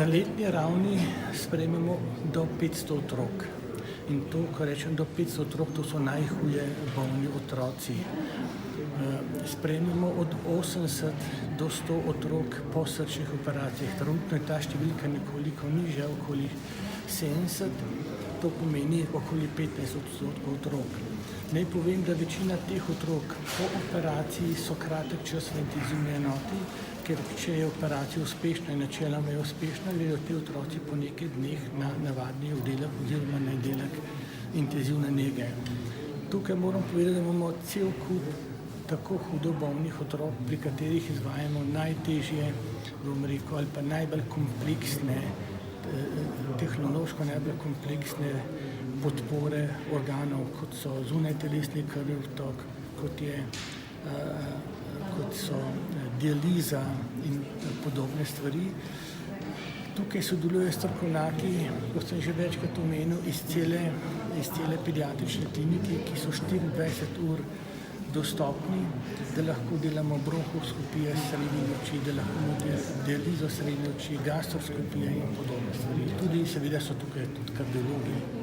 Na letni ravni sprejmemo do 500 otrok. In to, ko rečem do 500 otrok, to so najhuje bolni otroci. Sprejmemo od 80 do 100 otrok po srčnih operacijah. Trenutno je ta številka nekoliko nižja, okoli 70, to pomeni okoli 15% otrok. Naj povem, da večina teh otrok po operaciji so kratek čas v intenzivni enoti, ker če je operacija uspešna in načeloma je uspešna, gredo ti otroci po nekaj dneh na navadni oddelek oziroma na oddelek intenzivne nege. Tukaj moram povedati, da imamo cel kup tako hudo bolnih otrok, pri katerih izvajamo najtežje, bom rekel, ali pa najbolj kompleksne, tehnološko najbolj kompleksne podpore organov, kot so zunajtelesni krvni obtok, kot so dializa in podobne stvari. Tukaj sodelujejo strokovnjaki, kot sem že večkrat omenil, iz cele pediatrične klinike, ki so 24 ur dostopni, da lahko delamo bronhoskopije srednje oči, da lahko dializo srednje oči, gastroskopije in podobne stvari. Tudi seveda so tukaj tudi kardiologi.